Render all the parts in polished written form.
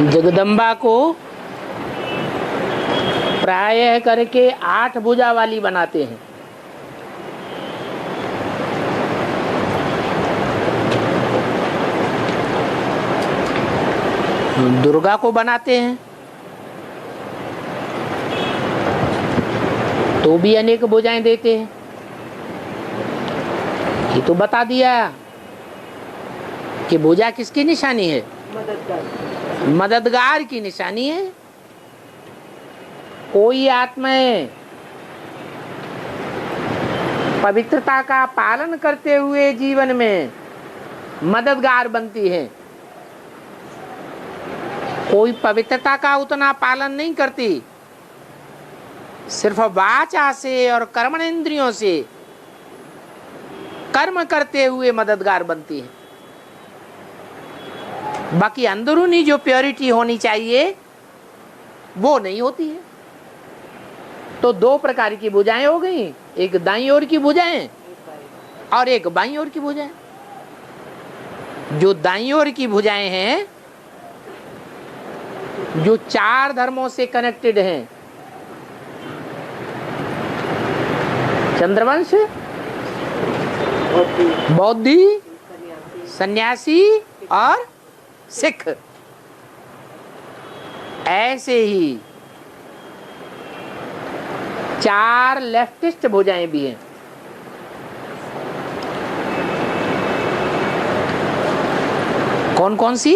जगदम्बा को प्रायः करके 8 भुजा वाली बनाते हैं। दुर्गा को बनाते हैं तो भी अनेक भुजाएं देते हैं। ये तो बता दिया कि भुजा किसकी निशानी है? मददगार की निशानी है। कोई आत्माएं पवित्रता का पालन करते हुए जीवन में मददगार बनती है, कोई पवित्रता का उतना पालन नहीं करती, सिर्फ वाचा से और कर्मेंद्रियों से कर्म करते हुए मददगार बनती है। बाकी अंदरूनी जो प्योरिटी होनी चाहिए वो नहीं होती है। तो 2 प्रकार की भुजाएं हो गई, एक दाईं ओर की भुजाएं और एक बाईं ओर की भुजाएं। जो दाईं ओर की भुजाएं हैं, जो 4 धर्मों से कनेक्टेड हैं, चंद्रवंश, बौद्धि, सन्यासी और सिख, ऐसे ही 4 लेफ्टिस्ट भुजाएं भी हैं। कौन कौन सी?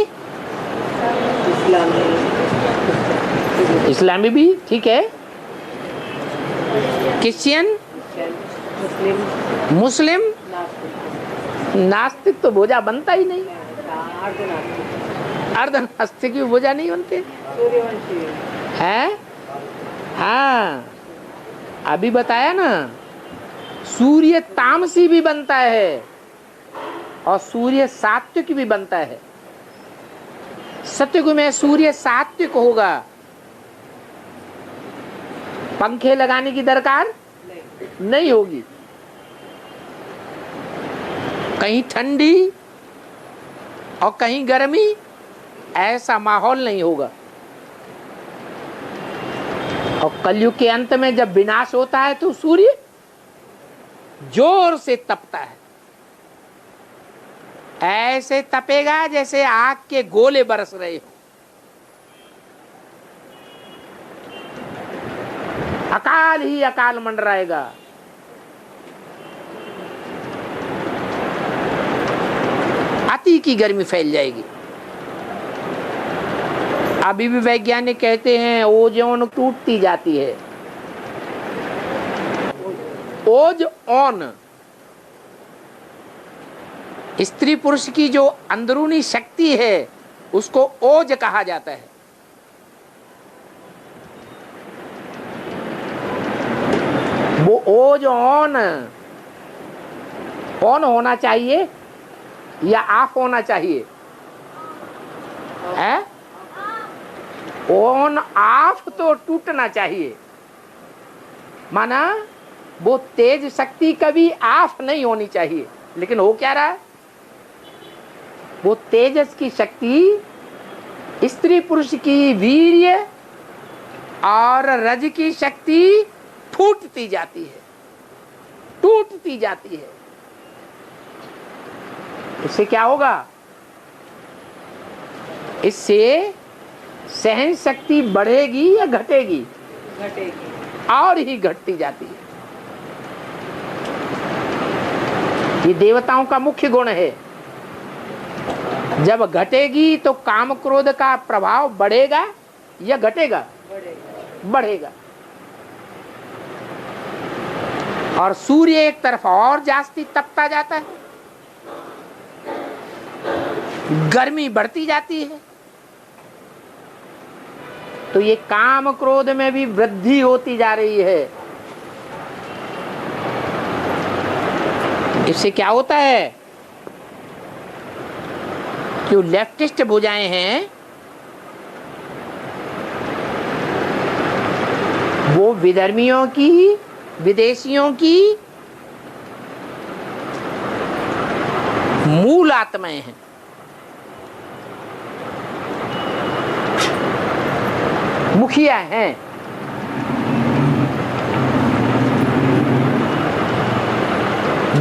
इस्लामी भी ठीक है, क्रिश्चियन, मुस्लिम, नास्तिक तो भुजा बनता ही नहीं। अर्ध नास्तिक की भुजा नहीं बनते हैं। हाँ, अभी बताया ना, सूर्य तामसी भी बनता है और सूर्य सात्विक भी बनता है। सत्युग में सूर्य सात्विक होगा, पंखे लगाने की दरकार नहीं होगी, कहीं ठंडी और कहीं गर्मी, ऐसा माहौल नहीं होगा। और कलयुग के अंत में जब विनाश होता है तो सूर्य जोर से तपता है, ऐसे तपेगा जैसे आग के गोले बरस रहे हो। अकाल ही अकाल मंडराएगा। अति की गर्मी फैल जाएगी। अभी भी वैज्ञानिक कहते हैं ओजोन टूटती जाती है। ओजोन स्त्री पुरुष की जो अंदरूनी शक्ति है उसको ओज कहा जाता है। वो ओज ऑन होना चाहिए या ऑफ होना चाहिए? है ऑन ऑफ तो टूटना चाहिए। माना वो तेज शक्ति कभी ऑफ नहीं होनी चाहिए। लेकिन हो क्या रहा है, वो तेजस की शक्ति स्त्री पुरुष की वीर्य और रज की शक्ति फूटती जाती है, टूटती जाती है। इससे क्या होगा? इससे सहन शक्ति बढ़ेगी या घटेगी? घटेगी, और ही घटती जाती है। ये देवताओं का मुख्य गुण है। जब घटेगी तो काम क्रोध का प्रभाव बढ़ेगा या घटेगा? बढ़ेगा। और सूर्य एक तरफ और जास्ती तपता जाता है, गर्मी बढ़ती जाती है। तो ये काम क्रोध में भी वृद्धि होती जा रही है। इससे क्या होता है? जो लेफ्टिस्ट भुजाएं हैं वो विधर्मियों की, विदेशियों की मूल आत्माएं हैं। मुखिया हैं,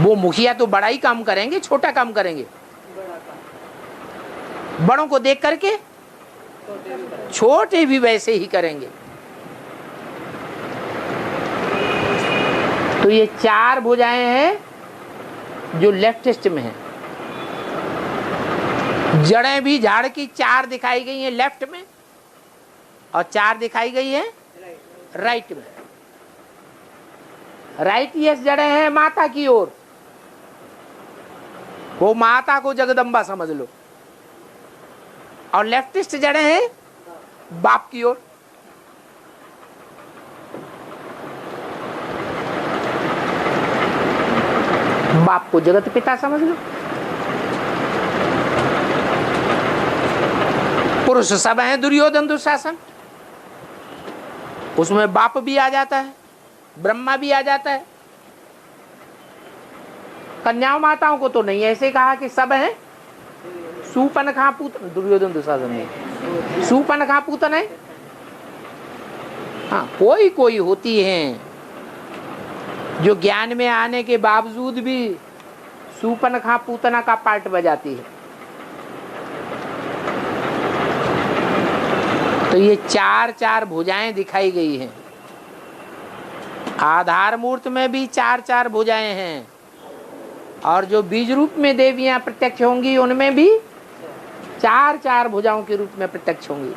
वो मुखिया तो बड़ा ही काम करेंगे, छोटा काम करेंगे? बड़ों को देख करके छोटे भी वैसे ही करेंगे। तो ये 4 भुजाएं हैं जो लेफ्टिस्ट में हैं। जड़ें भी झाड़ की 4 दिखाई गई हैं लेफ्ट में, और 4 दिखाई गई हैं राइट में। राइट यस जड़ें हैं माता की ओर, वो माता को जगदम्बा समझ लो, और लेफ्टिस्ट जड़ें हैं बाप की ओर। बाप को जगत पिता समझ लो। पुरुष सब हैं दुर्योधन दुशासन, उसमें बाप भी आ जाता है, ब्रह्मा भी आ जाता है। कन्याओं माताओं को तो नहीं ऐसे कहा कि सब हैं। सूपनखा पूतन, दुर्योधन दुशासन में सूपनखा पूतन है। हाँ, कोई कोई होती हैं जो ज्ञान में आने के बावजूद भी सूपनखा पूतना का पार्ट बजाती है। तो ये 4 भुजाएं दिखाई गई हैं। आधार मूर्त में भी 4 भुजाएं हैं, और जो बीज रूप में देवियां प्रत्यक्ष होंगी उनमें भी 4 भुजाओं के रूप में प्रत्यक्ष होंगी।